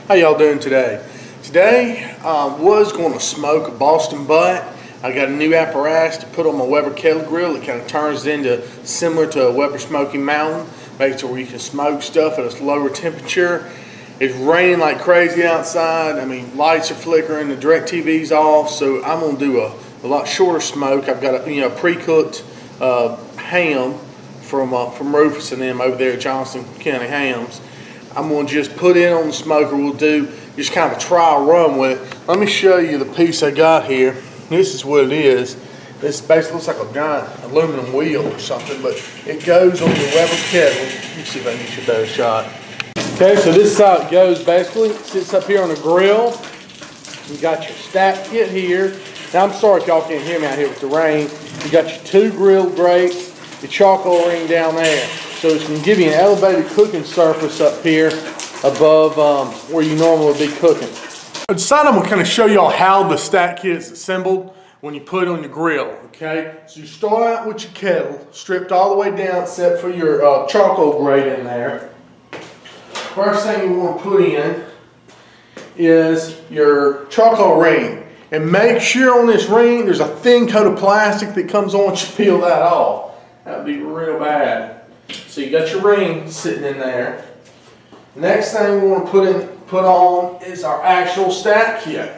How y'all doing today? Today I was going to smoke a Boston butt. I got a new apparatus to put on my Weber kettle grill. It kind of turns it into similar to a Weber Smoky Mountain, makes it where you can smoke stuff at a lower temperature. It's raining like crazy outside. I mean, lights are flickering, the direct TV's off, so I'm going to do a lot shorter smoke. I've got a pre-cooked ham from Rufus and them over there at Johnson County Hams. I'm going to just put it on the smoker. We'll do just kind of a trial run with it. Let me show you the piece I got here. This is what it is. This basically looks like a giant aluminum wheel or something, but it goes on the Weber kettle. Let me see if I can get you a better shot. Okay, so this is how it goes basically. It sits up here on the grill. You got your stack kit here. Now I'm sorry if y'all can't hear me out here with the rain. You got your 2 grill grates, your charcoal ring down there. So it's going to give you an elevated cooking surface up here above where you normally would be cooking. I decided I'm going to kind of show y'all how the stack kit is assembled when you put it on your grill. Okay, so you start out with your kettle, stripped all the way down except for your charcoal grate in there. First thing you want to put in is your charcoal ring. And make sure on this ring there's a thin coat of plastic that comes on. You peel that off. That would be real bad. So you got your ring sitting in there. Next thing we want to put on is our actual stack kit.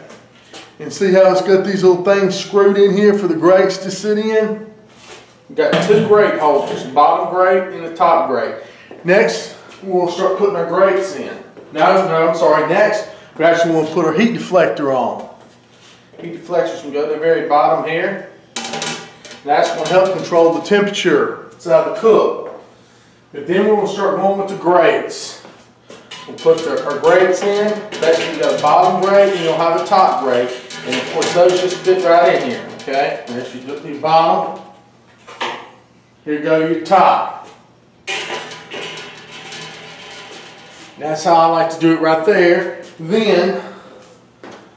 And see how it's got these little things screwed in here for the grates to sit in? We've got 2 grate holders, the bottom grate and the top grate. Next, we want to start putting our grates in. Next, we actually want to put our heat deflector on. Heat deflector's going to go to the very bottom here. That's going to help control the temperature inside the cook. But then we're going to start going with the grates. We'll put our grates in. Basically, you got a bottom grate and you'll have a top grate. And of course, those just fit right in here. Okay? There's your bottom. Here go your top. That's how I like to do it right there. Then,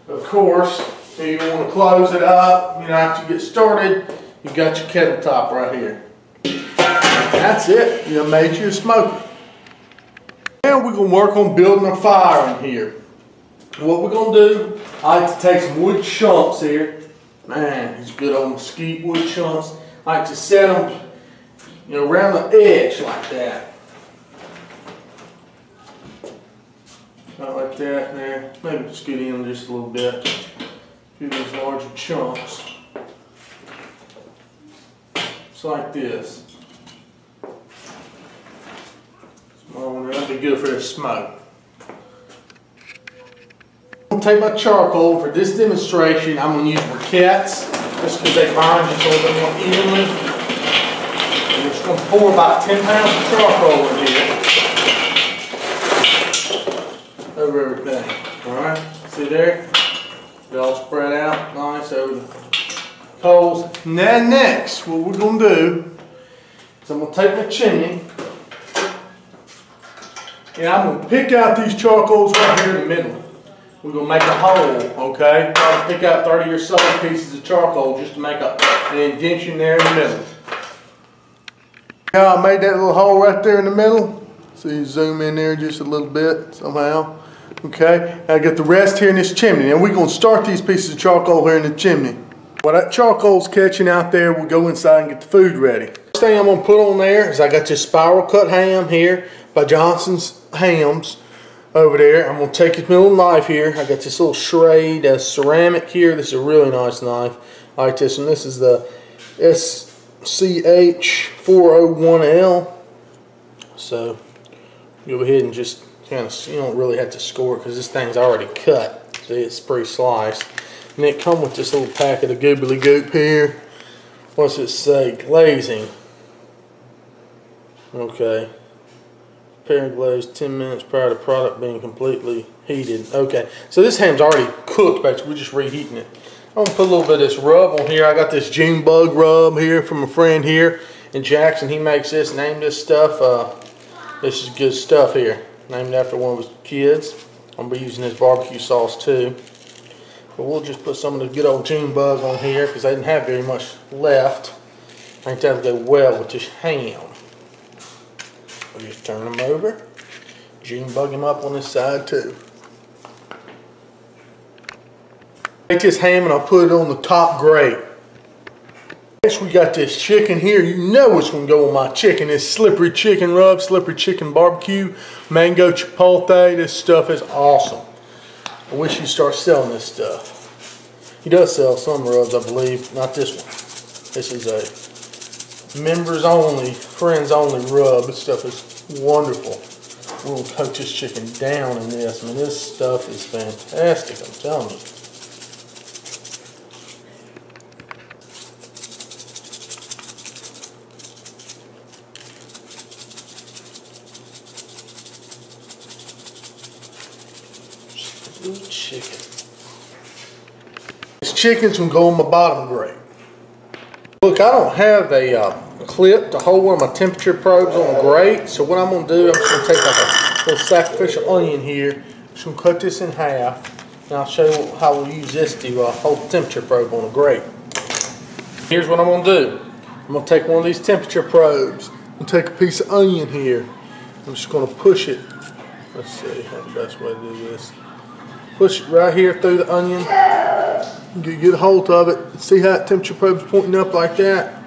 of course, if you want to close it up, after you get started, you got your kettle top right here. That's it. You made you a smoker. Now we're going to work on building a fire in here. What we're going to do, I like to take some wood chunks here. Man, these good old mesquite wood chunks. I like to set them, around the edge like that. Not like that there. Maybe scoot in just a little bit. Do these larger chunks. Just like this. That'd be good for the smoke. I'm going to take my charcoal. For this demonstration, I'm going to use briquettes just because they burn just a little bit more evenly. And we're just going to pour about 10 pounds of charcoal in here over everything. Alright, see there? It all spread out nice over the coals. Now next, what we're going to do is I'm going to take my chimney. And I'm going to pick out these charcoals right here in the middle. We're going to make a hole, okay? I'll pick out 30 or so pieces of charcoal just to make an indentation there in the middle. Now I made that little hole right there in the middle. So you zoom in there just a little bit somehow. Okay, I got the rest here in this chimney. And we're going to start these pieces of charcoal here in the chimney. While that charcoal's catching out there, we'll go inside and get the food ready. First thing I'm going to put on there is I got this spiral cut ham here by Johnson's Hams over there. I'm going to take this little knife here. I got this little Schrade ceramic here. This is a really nice knife. I like this one. This is the SCH401L. So go ahead and just kind of, you don't really have to score it because this thing's already cut. See, it's pre-sliced. And it comes with this little packet of goobly goop here. What's it say? Glazing. Okay. Prepare glaze 10 minutes prior to product being completely heated. Okay, so this ham's already cooked, but we're just reheating it. I'm gonna put a little bit of this rub on here. I got this June bug rub here from a friend here in Jackson. He makes this, named this stuff. This is good stuff here. Named after one of his kids. I'm gonna be using this barbecue sauce too. But we'll just put some of the good old June bug on here because I didn't have very much left. I think that'll go well with this ham. We'll just turn them over. June bug him up on this side too. Take this ham and I'll put it on the top grate. Next we got this chicken here. You know what's going to go on my chicken. This slippery chicken rub, slippery chicken barbecue, mango chipotle. This stuff is awesome. I wish he'd start selling this stuff. He does sell some rubs, I believe. Not this one. This is a members only, friends only rub. This stuff is wonderful. We're going to coat this chicken down in this. I mean, this stuff is fantastic, I'm telling you. Chicken. This chicken's gonna go on my bottom grate. Look, I don't have a clip to hold one of my temperature probes on the grate, so what I'm gonna do, I'm just gonna take like a little sacrificial onion here. I'm just gonna cut this in half, and I'll show you how we'll use this to hold the temperature probe on the grate. Here's what I'm gonna do. I'm gonna take one of these temperature probes and take a piece of onion here. I'm just gonna push it. Let's see how the best way to do this. Push it right here through the onion. Get a hold of it. See how that temperature probe's pointing up like that?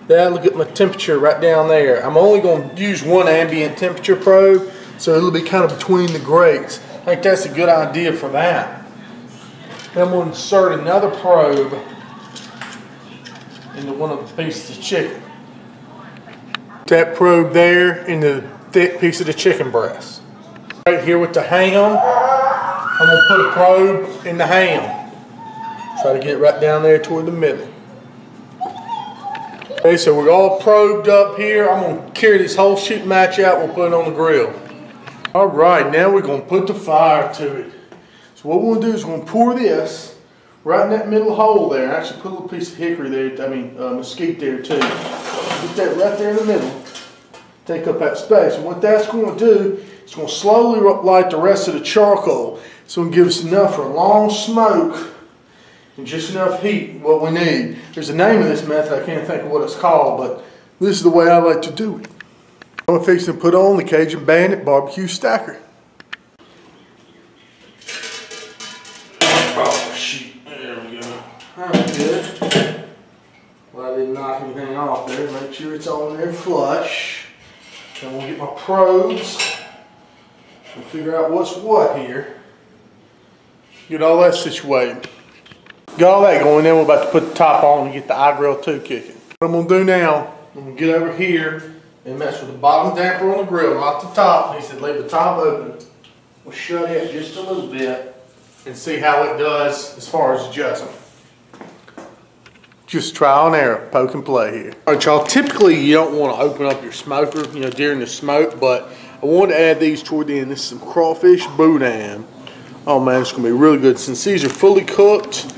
That'll get my temperature right down there. I'm only going to use one ambient temperature probe, so it'll be kind of between the grates. I think that's a good idea for that. Then I'm going to insert another probe into one of the pieces of chicken. That probe there into the thick piece of the chicken breast. Right here with the ham, I'm going to put a probe in the ham. Try to get it right down there toward the middle. Okay, so we're all probed up here. I'm going to carry this whole shooting match out. We'll put it on the grill. Alright, now we're going to put the fire to it. So what we're going to do is we're going to pour this right in that middle hole there. Actually put a little piece of hickory there, mesquite there too. Put that right there in the middle. Take up that space. And what that's going to do, it's going to slowly light the rest of the charcoal. So it'll give us enough for a long smoke and just enough heat, what we need. There's a name of this method, I can't think of what it's called, but this is the way I like to do it. I'm fixing to put on the Cajun Bandit BBQ stacker. Oh shoot, there we go. That's good. Well, I didn't knock anything off there. Make sure it's on there flush. Then we'll get my probes and figure out what's what here. Get all that situated. Got all that going, then we're about to put the top on and get the iGrill 2 kicking. What I'm going to do now, I'm going to get over here and mess with the bottom damper on the grill, not the top. He said leave the top open. We'll shut it just a little bit and see how it does as far as adjustment. Just trial and error, poke and play here. All right, y'all, typically you don't want to open up your smoker, during the smoke, but I wanted to add these toward the end. This is some crawfish boudin. Oh man, it's going to be really good. Since these are fully cooked,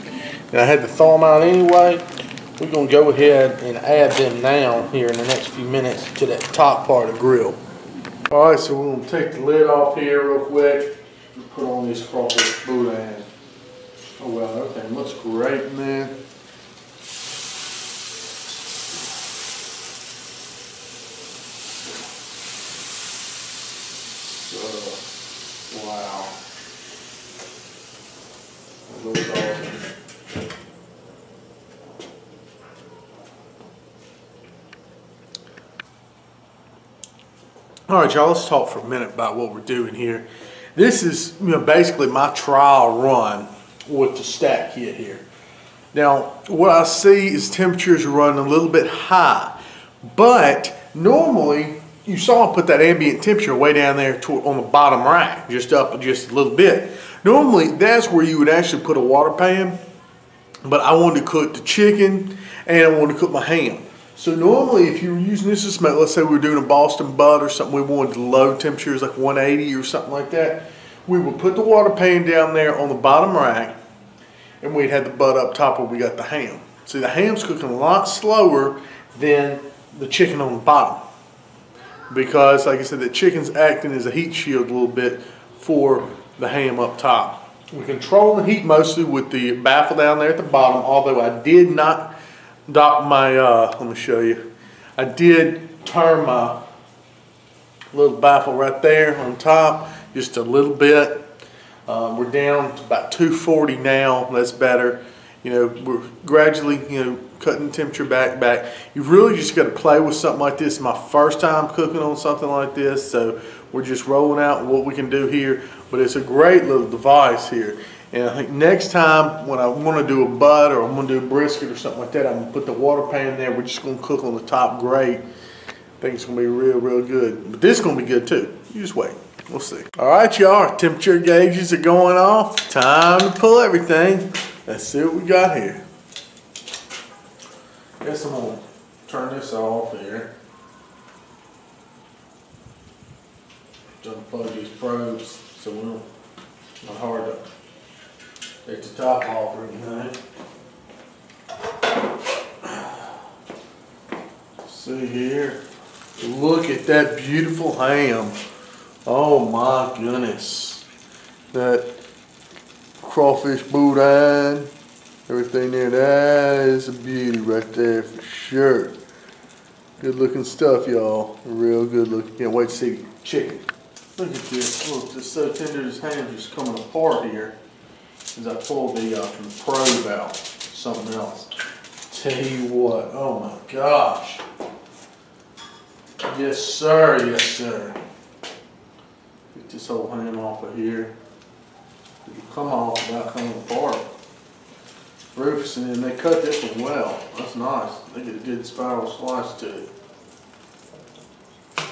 and I had to thaw them out anyway, we're going to go ahead and add them now here in the next few minutes to that top part of the grill. Alright, so we're going to take the lid off here real quick and put on this crawfish boudin. Oh wow, everything looks great, man. So, wow. That looks awesome. Alright y'all, let's talk for a minute about what we're doing here. This is basically my trial run with the stack kit here. Now what I see is temperatures are running a little bit high, but normally you saw I put that ambient temperature way down there on the bottom rack, just up just a little bit. Normally that's where you would actually put a water pan, but I wanted to cook the chicken and I wanted to cook my ham. So normally if you were using this as let's say we were doing a Boston butt or something, we wanted low temperatures like 180 or something like that, we would put the water pan down there on the bottom rack and we'd have the butt up top where we got the ham. See, the ham's cooking a lot slower than the chicken on the bottom because, like I said, the chicken's acting as a heat shield a little bit for the ham up top. We control the heat mostly with the baffle down there at the bottom, although I did not dock my, let me show you. I did turn my little baffle right there on top just a little bit We're down to about 240 now. That's better. You know, we're gradually, you know, cutting the temperature back. You've really just got to play with something like this. It's my first time cooking on something like this, so we're just rolling out what we can do here. But it's a great little device here. And I think next time when I want to do a butt or I'm going to do a brisket or something like that, I'm going to put the water pan in there. We're just going to cook on the top grate. I think it's going to be real good. But this is going to be good too. You just wait. We'll see. All right, y'all. Temperature gauges are going off. Time to pull everything. Let's see what we got here. Guess I'm going to turn this off here. Unplug these probes so we don't, not hard to take the top off or anything. See here. Look at that beautiful ham. Oh my goodness. That crawfish boudin, everything there, that is a beauty right there for sure. Good looking stuff, y'all. Real good looking. Can't wait to see the chicken. Look at this. Look, it's so tender, this ham's just coming apart here as I pull the probe out. Something else. Tell you what, oh my gosh. Yes sir, yes sir. Get this whole ham off of here. It'll come off without coming apart. Rufus, and then they cut this one well. That's nice. They get a good spiral slice to it. Go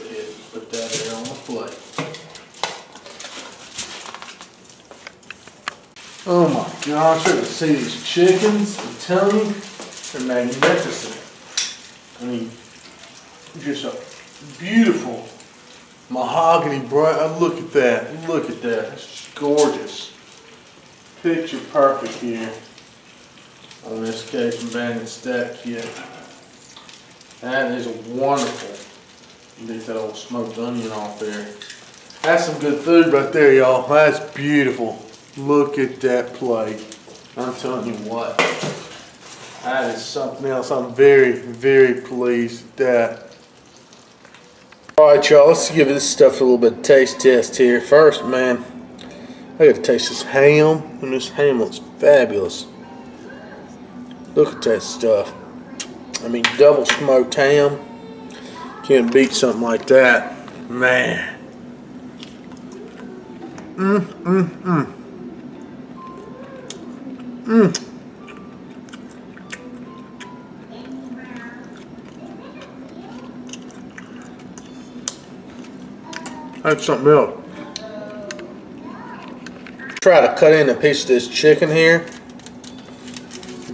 ahead and put that there on the plate. Oh my gosh, I can see these chickens. I'm telling you, they're magnificent. I mean, just a beautiful mahogany bright. Look at that. Look at that. It's just gorgeous. Picture perfect here on this Cajun Bandit stack kit. That is wonderful. Get that old smoked onion off there. That's some good food right there, y'all. That's beautiful. Look at that plate. I'm telling you what. That is something else. I'm very pleased with that. Alright, y'all, let's give this stuff a little bit of taste test here. First, man, I gotta taste this ham, and this ham looks fabulous. Look at that stuff. I mean, double smoked ham. Can't beat something like that. Man. That's something else. Try to cut in a piece of this chicken here.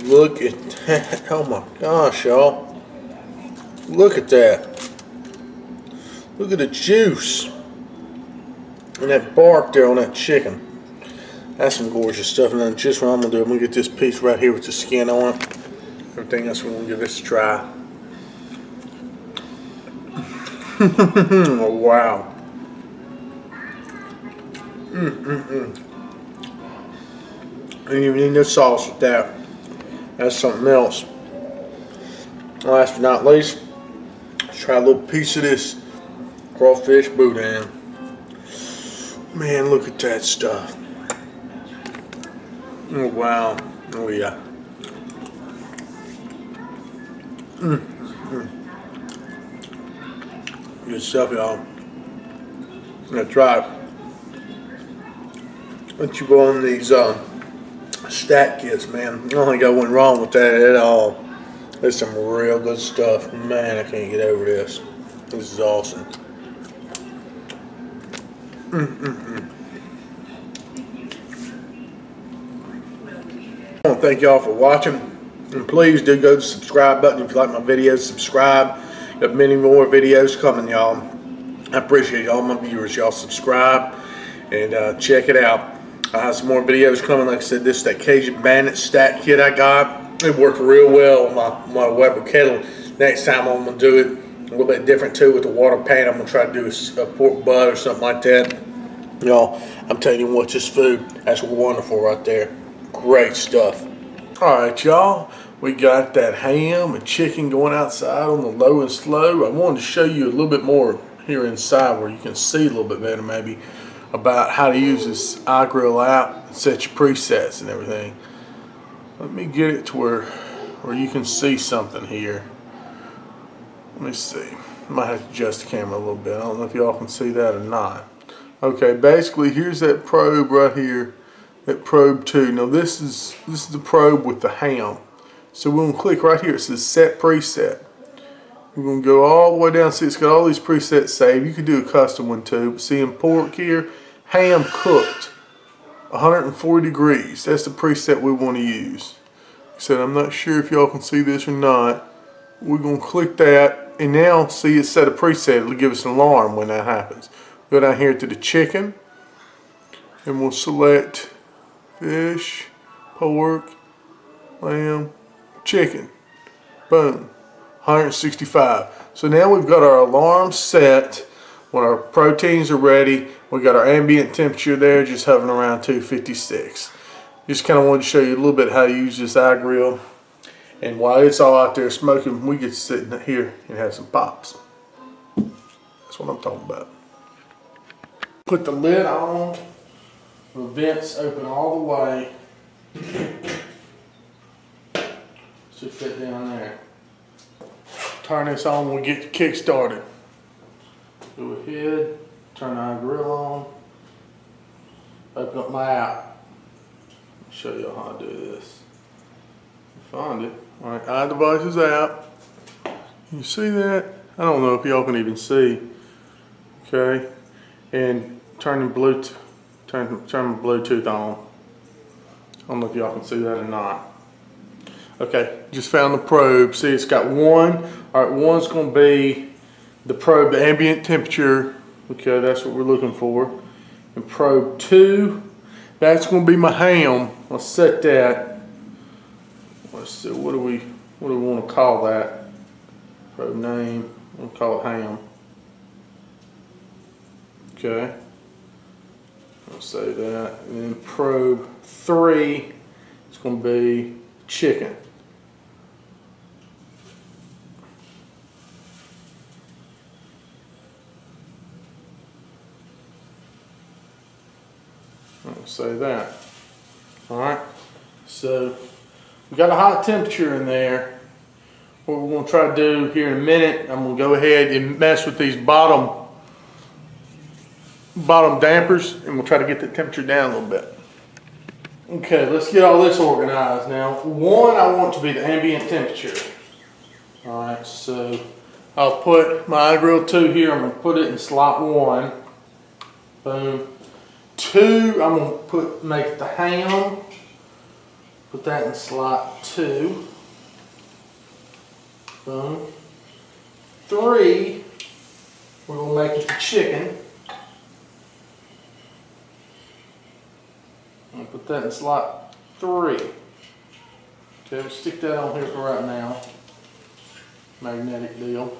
Look at that. Oh my gosh, y'all. Look at that. Look at the juice. And that bark there on that chicken. That's some gorgeous stuff. And then just what I'm going to do, I'm going to get this piece right here with the skin on it. Everything else, we're going to give this a try. Oh, wow. And you need no sauce with that. That's something else. Last but not least, let's try a little piece of this crawfish boudin. Man, look at that stuff. Oh wow. Oh yeah. Good stuff, y'all. That's right. Once you go on these stack kits, man, I don't think I went wrong with that at all. There's some real good stuff. Man, I can't get over this. This is awesome. I want to thank y'all for watching. And please do go to the subscribe button if you like my videos. Subscribe. Got many more videos coming, y'all. I appreciate all my viewers. Y'all subscribe and check it out. I have some more videos coming. Like I said, this is that Cajun Bandit stack kit I got. It worked real well on my Weber kettle. Next time I'm going to do it a little bit different too with the water pan. I'm going to try to do a pork butt or something like that. Y'all, I'm telling you what, this food, that's wonderful right there. Great stuff. Alright, y'all. We got that ham and chicken going outside on the low and slow. I wanted to show you a little bit more here inside where you can see a little bit better maybe. about how to use this iGrill app and set your presets and everything. Let me get it to where you can see something here. Let me see. I might have to adjust the camera a little bit. I don't know if y'all can see that or not. Okay, basically here's that probe right here, that probe 2. Now this is the probe with the ham. So we're gonna click right here. It says set preset. We're gonna go all the way down. See, it's got all these presets saved. You could do a custom one too. But see, in pork here, ham cooked, 140 degrees. That's the preset we want to use. Like I said, I'm not sure if y'all can see this or not. We're gonna click that, and now see it set a preset. It'll give us an alarm when that happens. Go down here to the chicken, and we'll select fish, pork, lamb, chicken. Boom, 165. So now we've got our alarm set. When our proteins are ready, we got our ambient temperature there, just hovering around 256. Just kind of wanted to show you a little bit how to use this iGrill. And while it's all out there smoking, we get to sit in here and have some pops. That's what I'm talking about. Put the lid on. The vents open all the way. Should fit down there. Turn this on when we get the kick started. Go ahead, turn the iGrill on. Open up my app. I'll show you how to do this. Find it. Alright, iDevices app. You see that? I don't know if y'all can even see. Okay. And turn the Bluetooth. Turn the Bluetooth on. I don't know if y'all can see that or not. Okay, just found the probe. See, it's got one. Alright, one's gonna be the probe, the ambient temperature. Okay, that's what we're looking for. And probe 2, that's gonna be my ham. Let's set that. Let's see, what do we want to call that? Probe name, we'll call it ham. Okay, I'll say that. And then probe 3, it's going to be chicken. I'll say that. All right, so we got a hot temperature in there. What we're going to try to do here in a minute, I'm going to go ahead and mess with these bottom dampers, and we'll try to get the temperature down a little bit. Okay, let's get all this organized now. One, I want to be the ambient temperature. All right, so I'll put my iGrill 2 here. I'm going to put it in slot 1. Boom. 2, I'm going to make it the ham. Put that in slot 2. Boom. 3, we're going to make it the chicken. I'll put that in slot 3. Okay, we'll stick that on here for right now. Magnetic deal.